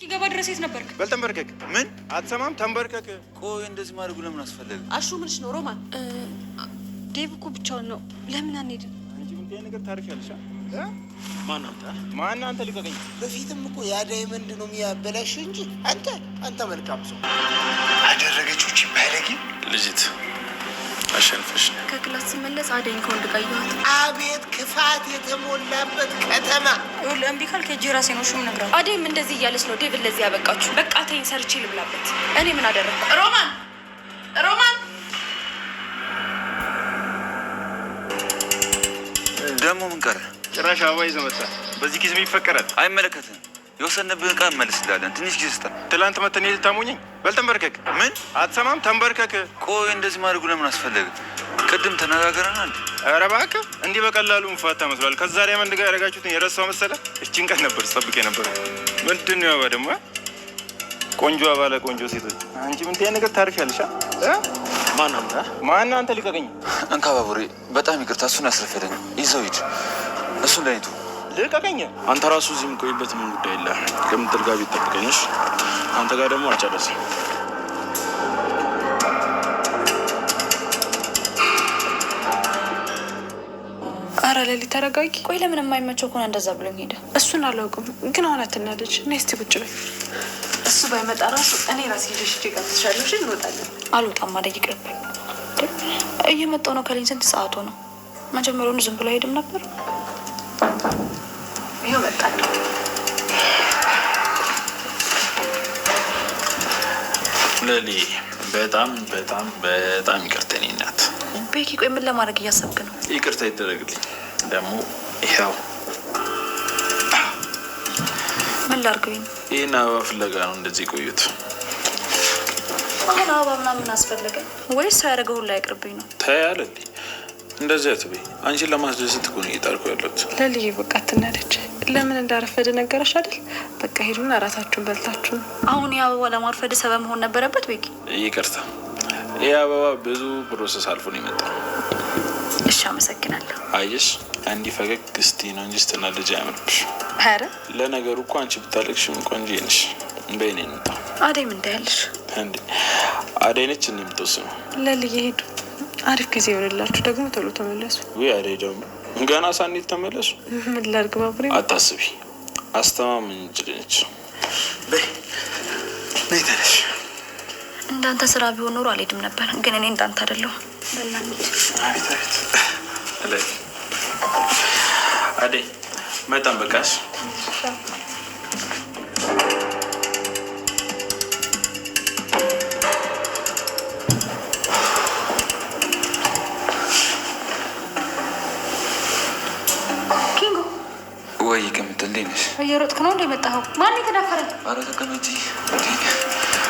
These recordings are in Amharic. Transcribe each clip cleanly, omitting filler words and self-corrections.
እስኪገባ ድረስ የት ነበርክ? በል ተንበርከክ። ምን አትሰማም? ተንበርከክ። ቆይ እንደዚህ ማድረጉ ለምን አስፈለገ? አሹ ምንሽ ነው? ሮማን ዴቭ እኮ ብቻውን ነው። ለምን አንሄድም? አንቺ ምን ነገር ታርፊያለሽ? ማን አንተ ልቀቀኝ። በፊትም እኮ ያ ዳይመንድ ነው የሚያበላሽ እንጂ አንተ መልካም ሰው አደረገችው። እቺ ባለጌ ልጅት አሸንፈሽ ከክላስ ስመለስ አደኝ ከወንድ ጋር ይዋት። አቤት ክፋት የተሞላበት ከተማ። እምቢ ካልክ ሂጅ ራሴ ነው ሹም ነግራ። አደይም እንደዚህ እያለች ነው ዴቭን ለዚህ ያበቃችሁ። በቃ ተይኝ፣ ሰርቼ ልብላበት። እኔ ምን አደረግኩ? ሮማን ደግሞ ምን ቀረ? ጭራሽ አበባ ይዘህ መጣ። በዚህ ጊዜ ይፈቀራል? አይመለከትም። የወሰንብህ ዕቃ እንመልስልሃለን። ትንሽ ጊዜ ስጠን። ትላንት መተን ልታሞኘኝ። በል ተንበርከክ። ምን አትሰማም? ተንበርከክ። ቆይ እንደዚህ ማድረጉ ለምን አስፈለገ? ቅድም ተነጋግረናል። ኧረ እባክህ እንዲህ በቀላሉ እንፋታ መስሏል። ከዛ ዳይመንድ ጋር ያደረጋችሁትን የረሳው መሰለህ? እቺን ቀን ነበር ስጠብቅ ነበር። ምንድን ነው ያባ ደግሞ ቆንጆ አባለ ቆንጆ ሴቶች። አንቺ ምን ትያለሽ? ነገር ታርፊያለሽ? ማን አንተ ልቀቀኝ። እንካ ባቡሬ፣ በጣም ይቅርታ። እሱን ያስረፈደኝ ይዘው ሂድ። እሱን ለይቱ ልቀቀኝ። አንተ ራሱ እዚህ የምቆይበት ምን ጉዳይ የለ። ከምትል ጋር ቢጠብቀኝሽ አንተ ጋር ደግሞ አልጨረስም። አረ ሌሊት ተረጋጊ። ቆይ ለምን የማይመቸው ከሆነ እንደዛ ብሎኝ ሄደ። እሱን አላውቅም፣ ግን አሁን አትናደጅ። ነይ እስቲ ቁጭ በይ። እሱ ባይመጣ ራሱ እኔ ራሴ ሄደሽ ትሻለሽ። እንወጣለን። አልወጣም ማለት ይቅርብኝ። እየመጣሁ ነው ከልኝ። ስንት ሰዓቱ ነው? መጀመሪያውኑ ዝም ብሎ አይሄድም ነበር። ይኸው መጣለሁ። ለሊ በጣም ይቅርታ። እኔ እናት ቤኪ፣ ቆይ ምን ለማድረግ እያሰብክ ነው? ይቅርታ ይደረግልኝ። ደግሞ ይኸው ምን ላድርገኝ? ይህን አበባ ፍለጋ ነው እንደዚህ ቆዩት። አሁን አበባ ምናምን አስፈለገ ወይስ ሰው ያደረገው ሁሉ አይቅርብኝ ነው? ታያለልኝ። እንደዚህ አትበይ። አንቺን ለማስደሰት እኮ ነው እየጣርኩ ያለሁት። ለልዬ በቃ አትናደጅ። ለምን እንዳረፈደ ነገረሽ አይደል? በቃ ሄዱና እራታችሁን በልታችሁ። አሁን የአበባ ለማርፈድ ሰበብ መሆን ነበረበት። ቤኪ ይቅርታ። ይህ አበባ ብዙ ፕሮሰስ አልፎ ነው የመጣው። እሺ፣ አመሰግናለሁ። አየሽ፣ እንዲህ ፈገግ እስቲ ነው እንጂ ስትናደጅ አያምርብሽ። ኧረ ለነገሩ እኮ አንቺ ብታለቅሽም ቆንጆ ነሽ። በይኔ እንውጣ። አደይ ምን ታያለሽ? እንዴ አደይ ነች እንዴ የምትወስነው? ለልዬ ሄዱ። አሪፍ ጊዜ ይሆንላችሁ። ደግሞ ቶሎ ተመለሱ። ወይ አደይ ደግሞ ገና ሳንሄድ ተመለሱ። ምን ላድርግ ባቡሬ? አታስቢ፣ አስተማመኝ እንጂ ነች። በይ ነይ ተነሽ። እንዳንተ ስራ ቢሆን ኖሮ አልሄድም ነበር፣ ግን እኔ እንዳንተ አይደለሁም። አደይ መጣን። በቃሽ። ወይ ቅምጥ፣ እንዴት ነሽ? እየሮጥክ ነው እንደ መጣኸው? ማን የተዳፈረ? ኧረ ተቀመጪ።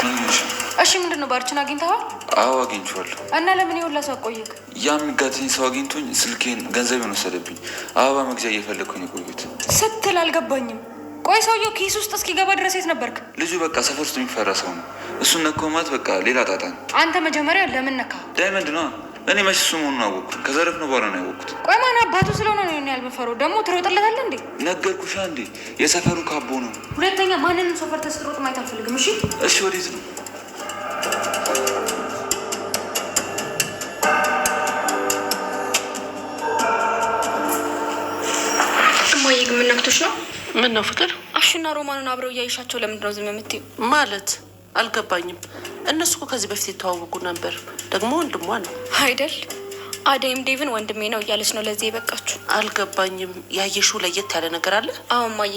ምን ነሽ? እሺ ምንድን ነው? ባርችን አግኝተዋል? አዎ አግኝቼዋለሁ። እና ለምን የሁላ ሰው አቆየክ? ያ የሚጋተኝ ሰው አግኝቶኝ ስልኬን ገንዘቤን ወሰደብኝ። አበባ መግዣ እየፈለግኩኝ የቆዩት ስትል አልገባኝም። ቆይ ሰውየው ኪስ ውስጥ እስኪገባ ድረስ የት ነበርክ? ልጁ በቃ ሰፈር ውስጥ የሚፈራ ሰው ነው። እሱን ነካው ማለት በቃ ሌላ ጣጣ ነው። አንተ መጀመሪያ ለምን ነካ? ዳይመንድ ነው። እኔ መች እሱ መሆኑን አወቅኩት። ከዘረፍ ነው በኋላ ነው ያወቅኩት። ቆይ ማን አባቱ ስለሆነ ነው እኔ ያልመፈረው? ደግሞ ትሮጥለታለህ እንዴ? ነገርኩሻ እንዴ፣ የሰፈሩ ካቦ ነው። ሁለተኛ ማንንም ሰፈር ተስትሮጥ ማየት አልፈልግም። እሺ እሺ፣ ወዴት ነው? እማዬ ግን ምን ነክቶሽ ነው? ምን ነው ፍቅር? አሹና ሮማኑን አብረው እያይሻቸው ለምንድን ነው ዝም የምትይው? ማለት አልገባኝም። እነሱ እኮ ከዚህ በፊት የተዋወቁ ነበር። ደግሞ ወንድሟ ነው አይደል? አደይም ዴቭን ወንድሜ ነው እያለች ነው ለዚህ የበቃችሁ። አልገባኝም። ያየሽው ለየት ያለ ነገር አለ? አሁን እማዬ፣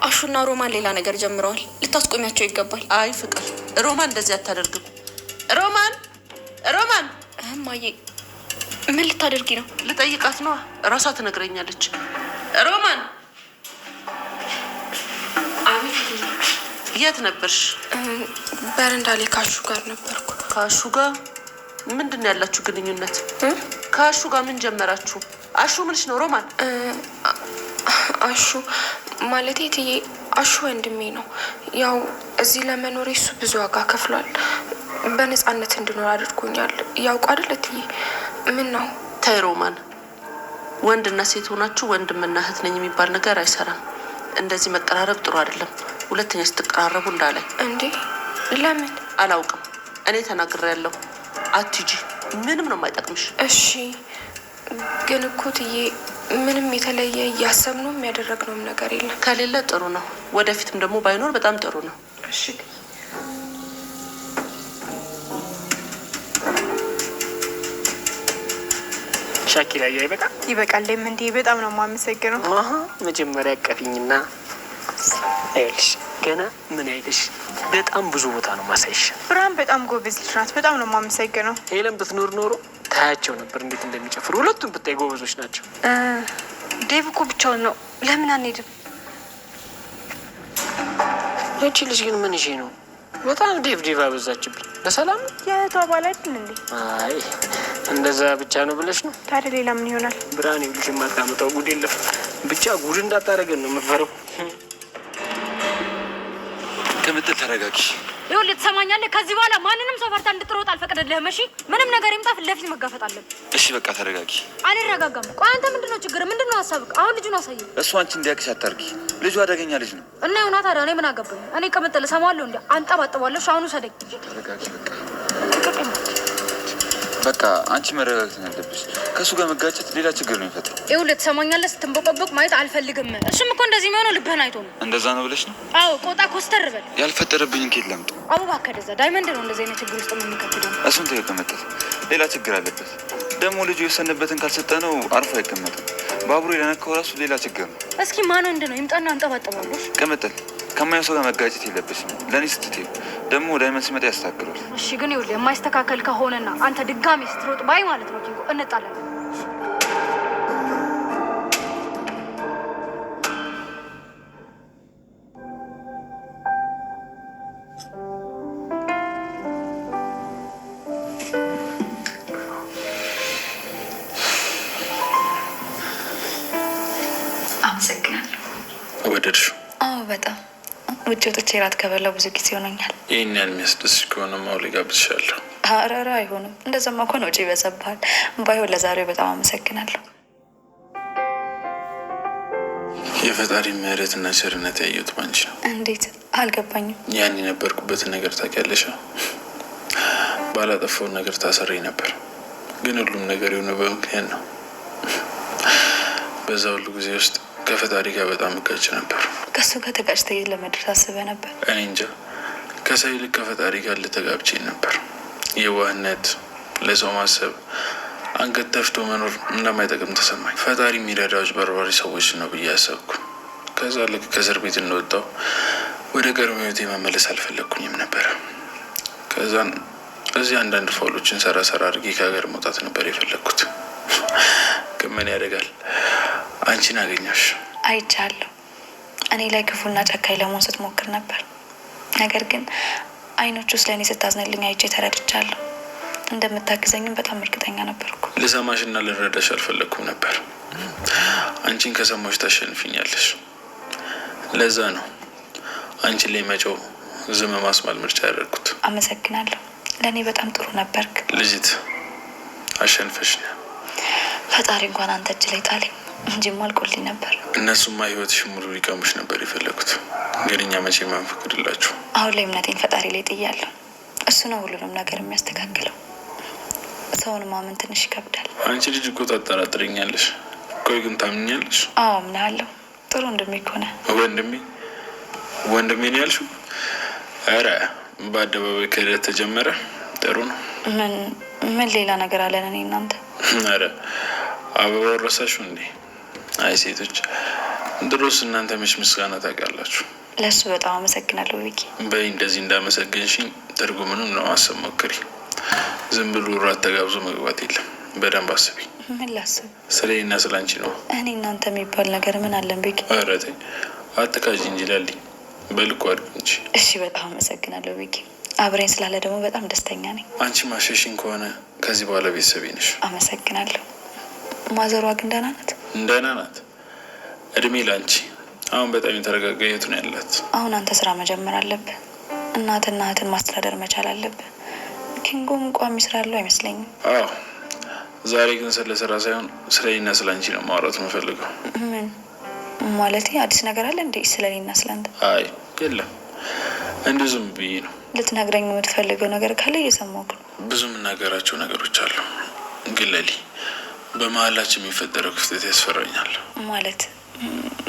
አሹና ሮማን ሌላ ነገር ጀምረዋል። ልታስቆሚያቸው ይገባል። አይ ፍቅር፣ ሮማን እንደዚህ አታደርግም። ሮማን እማዬ፣ ምን ልታደርጊ ነው? ልጠይቃት ነዋ፣ እራሷ ትነግረኛለች። ሮማን የት ነበርሽ? በረንዳ ላይ ከአሹ ጋር ነበርኩ። ከአሹ ጋር? ምንድን ነው ያላችሁ ግንኙነት? ከአሹ ጋር ምን ጀመራችሁ? አሹ ምንሽ ነው? ሮማን አሹ ማለት ትዬ፣ አሹ ወንድሜ ነው። ያው እዚህ ለመኖር እሱ ብዙ ዋጋ ከፍሏል። በነፃነት እንድኖር አድርጎኛል። ያውቁ አይደል ትዬ? ምን ነው? ተይ ሮማን፣ ወንድና ሴት ሆናችሁ ወንድምና እህት ነኝ የሚባል ነገር አይሰራም። እንደዚህ መቀራረብ ጥሩ አይደለም። ሁለተኛ ስትቀራረቡ እንዳላይ። እንዴ ለምን? አላውቅም። እኔ ተናግሬያለሁ። አትጂ፣ ምንም ነው የማይጠቅምሽ። እሺ ግን እኮ እትዬ ምንም የተለየ እያሰብነውም ያደረግነውም ነገር የለም። ከሌለ ጥሩ ነው። ወደፊትም ደግሞ ባይኖር በጣም ጥሩ ነው። እሺ ሻኪራ ይበቃል። ይበቃል። እንዴ በጣም ነው የማመሰግነው። መጀመሪያ ቀፊኝና አይልሽ ገና ምን አይልሽ በጣም ብዙ ቦታ ነው ማሳይሽ። ብርሃን በጣም ጎበዝ ልጅ ናት። በጣም ነው የማመሰግነው። ሄለን ብትኖር ኖሮ ታያቸው ነበር እንዴት እንደሚጨፍሩ። ሁለቱም ብታይ ጎበዞች ናቸው። ዴቭ እኮ ብቻውን ነው። ለምን አንሄድም? እቺ ልጅ ግን ምን ይሄ ነው? በጣም ዴቭ አበዛችብኝ። በሰላም የእህቷ አባል አይደል እንዴ? አይ እንደዛ ብቻ ነው ብለሽ ነው? ታዲያ ሌላ ምን ይሆናል? ብርሃን ይልሽ የማታመጣው ጉድ የለም። ብቻ ጉድ እንዳታረገን ነው የምፈረው። ቅምጥል ተረጋጊ። ይኸውልህ ትሰማኛለህ? ከዚህ በኋላ ማንንም ሰው ፈርታ እንድትሮጥ አልፈቅድልህም። እሺ? ምንም ነገር ይምጣ ፊት ለፊት መጋፈጥ አለብን። እሺ በቃ ተረጋጊ። አልረጋጋም። ቆይ አንተ ምንድነው ችግር? ምንድነው ሀሳብህ? አሁን ልጁን አሳየው። እሱ አንቺ እንዲያቅሽ አታርጊ። ልጁ አደገኛ ልጅ ነው እና ይሁና ታዲያ እኔ ምን አገባኝ? እኔ ቅምጥል እሰማዋለሁ እንዴ? አንጠባጥባለሁ። እሺ አሁን ውሰደኝ። ተረጋጊ በቃ አንቺ መረጋጋት ነው ያለብሽ። ከእሱ ጋር መጋጨት ሌላ ችግር ነው የሚፈጥረው። ይኸውልህ ትሰማኛለህ? ስትንበቀበቅ ማየት አልፈልግም። እሱም እኮ እንደዚህ የሚሆነው ልብህን አይቶ ነው። እንደዛ ነው ብለሽ ነው? አዎ ቆጣ ኮስተር በል። ያልፈጠረብኝን ኬት ላምጡ? አበባ ከደዛ ዳይመንድ ነው እንደዚህ አይነት ችግር ውስጥ የምንከትደው። እሱን ተቀመጠት። ሌላ ችግር አለበት ደግሞ። ልጁ የወሰነበትን ካልሰጠነው አርፎ አይቀመጥም። ባቡሩ የነካው ራሱ ሌላ ችግር ነው። እስኪ ማን ወንድ ነው ይምጣና አንጠባጠባለሽ። ቅምጥል ከማየው ሰው ጋር መጋጨት የለብሽም። ለእኔ ስትትዩ ደግሞ ዳይመንድ ሲመጣ ያስተካክሏል። እሺ ግን ይኸውልህ የማይስተካከል ከሆነና አንተ ድጋሜ ስትሮጥ ባይ ማለት ነው ኪንጎ እንጣላለን። አመሰግናለሁ። ወደድሽው? አዎ በጣም ውጭ ወጥቼ እራት ከበላው ብዙ ጊዜ ሆኖኛል። ይህን ያህል የሚያስደስት ከሆነ ማውሌ ጋብዝሻለሁ። ኧረ አይሆንም። እንደዛማ እኮ ነው ውጭ ይበዛብሃል። ባይሆን ለዛሬው በጣም አመሰግናለሁ። የፈጣሪ ምሕረትና ቸርነት ያየሁት ባንቺ ነው። እንዴት? አልገባኝም። ያን የነበርኩበትን ነገር ታውቂያለሽ። ባላጠፋውን ነገር ታሰሪ ነበር፣ ግን ሁሉም ነገር የሆነ በምክንያት ነው። በዛ ሁሉ ጊዜ ውስጥ ከፈጣሪ ጋር በጣም እጋጭ ነበር። ከእሱ ጋር ተጋጭተህ ለመድረስ አስበህ ነበር? እኔ እንጃ። ከሰው ይልቅ ከፈጣሪ ጋር ልተጋብቼ ነበር። የዋህነት፣ ለሰው ማሰብ፣ አንገት ተፍቶ መኖር እንደማይጠቅም ተሰማኝ። ፈጣሪ የሚረዳው አጭበርባሪ ሰዎች ነው ብዬ አሰብኩ። ከዛ ልክ ከእስር ቤት እንደወጣው ወደ ቀድሞ ሕይወቴ መመለስ አልፈለግኩኝም ነበር። ከዛን እዚህ አንዳንድ ፋውሎችን ሰራ አድርጌ ከሀገር መውጣት ነበር የፈለግኩት። ግን ምን ያደርጋል አንቺን አገኘሽ። አይቻለሁ። እኔ ላይ ክፉና ጨካኝ ለመሆን ስትሞክር ነበር። ነገር ግን አይኖቹ ውስጥ ለእኔ ስታዝንልኝ አይቼ ተረድቻለሁ። እንደምታግዘኝም በጣም እርግጠኛ ነበርኩ። ልሰማሽና ልረዳሽ አልፈለግኩም ነበር። አንቺን ከሰማሽ ታሸንፊኛለሽ። ለዛ ነው አንቺን ላይ መጮህ፣ ዝም ማስማል ምርጫ ያደረግኩት። አመሰግናለሁ። ለእኔ በጣም ጥሩ ነበርክ። ልጅት አሸንፈሽ ነው። ፈጣሪ እንኳን አንተ እጅ ላይ ጣለኝ እንጂማ አልቆልኝ ነበር። እነሱማ ህይወትሽ ሙሉ ሊቀሙሽ ነበር የፈለጉት፣ ግን እኛ መቼ ማንፈቅድላችሁ። አሁን ላይ እምነቴን ፈጣሪ ላይ ጥያለሁ። እሱ ነው ሁሉንም ነገር የሚያስተካክለው። ሰውን ማመን ትንሽ ይከብዳል። አንቺ ልጅ እኮ ታጠራጥረኛለሽ። ቆይ ግን ታምኛለሽ? አዎ አምናለሁ። ጥሩ ወንድሜ እኮ ነህ። ወንድሜ ነው ያልሽው? ኧረ በአደባባይ ክህደት ተጀመረ። ጥሩ ነው። ምን ሌላ ነገር አለን እኔ እናንተ? ኧረ አበባው ረሳሽው እንዴ? አይ ሴቶች ድሮስ እናንተ መች ምስጋና ታውቃላችሁ። ለእሱ በጣም አመሰግናለሁ ቪኪ። በይ እንደዚህ እንዳመሰገንሽኝ ትርጉምንም ነው ማሰብ ሞክሪ። ዝም ብሎ ራት ተጋብዞ መግባት የለም። በደንብ አስቢ። ምን ላስብ? ስለኔና ስለ አንቺ ነው። እኔ እናንተ የሚባል ነገር ምን አለን ቪኪ? ኧረ ተይ አትካጂ እንጂ ላልኝ በልኩ አድርግ እንጂ። እሺ በጣም አመሰግናለሁ ቪኪ። አብረኝ ስላለ ደግሞ በጣም ደስተኛ ነኝ። አንቺ ማሸሽኝ ከሆነ ከዚህ በኋላ ቤተሰቤ ነሽ። አመሰግናለሁ። ማዘሯ ግን ደህና ናት? ደህና ናት። እድሜ ለአንቺ። አሁን በጣም የተረጋጋ ህይወት ነው ያላት። አሁን አንተ ስራ መጀመር አለብህ። እናትና እህትን ማስተዳደር መቻል አለብህ። ኪንጎም ቋሚ ስራ ያለው አይመስለኝም። አዎ ዛሬ ግን ስለ ስራ ሳይሆን ስለኔና ስለ አንቺ ነው ማውራት የምፈልገው። ምን ማለት? አዲስ ነገር አለ እንዴ ስለኔና ስለአንተ? አይ የለም እንዲሁ ዝም ብዬ ነው። ልትነግረኝ የምትፈልገው ነገር ካለ እየሰማሁህ ነው። ብዙ የምናገራቸው ነገሮች አሉ፣ ግን ለሊ በመሀላችን የሚፈጠረው ክፍተት ያስፈራኛል። ማለት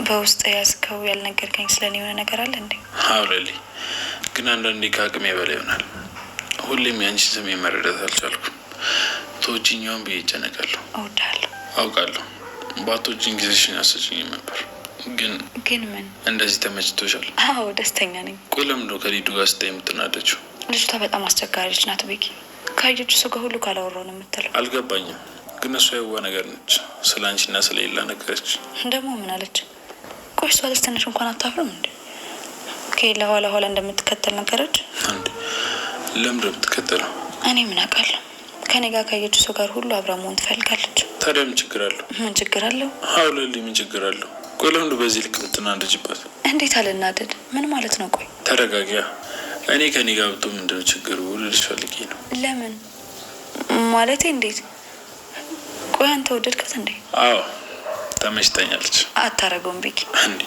በውስጥ ያዝከው ያልነገርከኝ ስለኔ የሆነ ነገር አለ እንዴ? አዎ ለሊ፣ ግን አንዳንዴ ከአቅሜ በላይ ይሆናል። ሁሌም ያንቺን ስሜት መረዳት አልቻልኩም። ተወጂኛውን ብዬ እጨነቃለሁ። እወድሃለሁ። አውቃለሁ። ባቶጂኝ ጊዜሽን አሰጭኝም ነበር። ግን ምን እንደዚህ ተመችቶሻል? አዎ ደስተኛ ነኝ። ቆይ ለምንድን ነው ከሊዱ ጋር ስታይ የምትናደችው? ልጅቷ በጣም አስቸጋሪ ልጅ ናት ቤኪ። ካየች እሱ ጋር ሁሉ ካላወራው ነው የምትለው። አልገባኝም፣ ግን እሷ የዋ ነገር ነች። ስለ አንቺና ስለ ሌላ ነገረች። ደግሞ ምን አለች? ቆይ እሷ ትንሽ እንኳን አታፍርም እንዴ? ከሌላ ኋላ እንደምትከተል ነገረች እንዴ? ለምንድን ነው የምትከተለው? እኔ ምን አውቃለሁ። ከኔ ጋር ካየች ሰው ጋር ሁሉ አብራ መሆን ትፈልጋለች። ታዲያ ምን ችግር አለው? ምን ችግር አለው? አዎ ለሊ፣ ምን ችግር አለው? ቆይ ለምንድን በዚህ ልክ የምትናደጅበት? እንዴት አልናደድ? ምን ማለት ነው? ቆይ ተረጋጊያ። እኔ ከኔ ጋር ብቶ ምንድነው ችግሩ ልልሽ ፈልጌ ነው። ለምን ማለቴ? እንዴት? ቆይ አንተ ወደድካት እንዴ? አዎ ተመችታኛለች። አታረገውም ቤኪ? እንዴ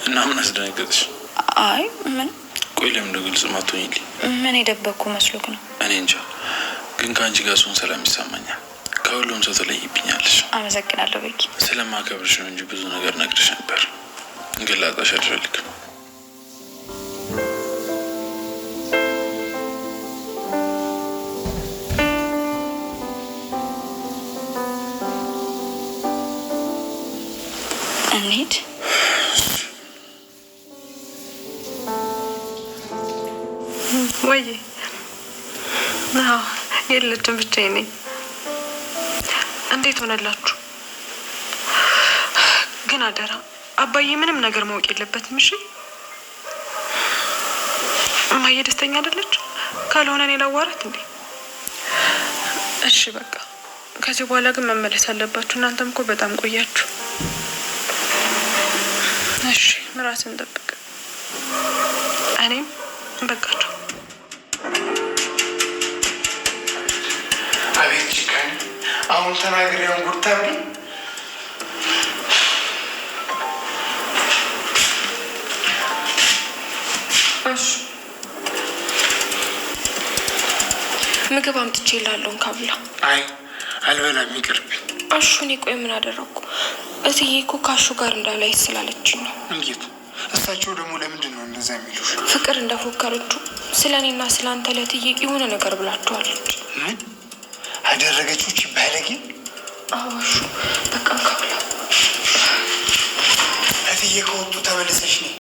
እና ምን አስደነገጥሽ? አይ ምን። ቆይ ለምንድነው ግልጽ ማትሆኝልኝ? ምን የደበቅኩ መስሎክ ነው? እኔ እንጃ፣ ግን ከአንቺ ጋር ስሆን ሰላም ይሰማኛል። ከሁሉም ሰው ትለይብኛለሽ። አመሰግናለሁ ቤኪ። ስለማከብርሽ ነው እንጂ ብዙ ነገር ነግርሽ ነበር፣ ግን ላጣሽ አልፈልግም። እንሂድ። ወይ የለችም፣ ብቻዬን ነኝ። እንዴት ሆነላችሁ? ግን አደራ አባዬ ምንም ነገር ማወቅ የለበትም። እሺ እማዬ ደስተኛ አይደለች? ካልሆነ እኔ ላዋራት እንዴ? እሺ በቃ ከዚህ በኋላ ግን መመለስ አለባችሁ። እናንተም እኮ በጣም ቆያችሁ። እሺ ራስን ጠብቅ። እኔም በቃችሁ። አቤት ጭካኔ! አሁን ተናግሬውን ጉርታ ብኝ። እሺ ምግብ አምጥቼ ላለውን ካብላ። አይ አልበላም፣ ይቅርብኝ። አሹ እኔ ቆይ ምን አደረግኩ? እትዬ እኮ ካሹ ጋር እንዳላይ ስላለችኝ ነው። እንዴት? እሳቸው ደግሞ ለምንድን ነው እንደዛ የሚሉሽ? ፍቅር እንደፎከረችው ስለ እኔና ስለ አንተ ለእትዬ የሆነ ነገር ብላችኋለች። ምን አደረገችው? ባለጌ! አዋሹ በቃ ካብላ። እትዬ ከወጡ ተመልሰሽ ነይ።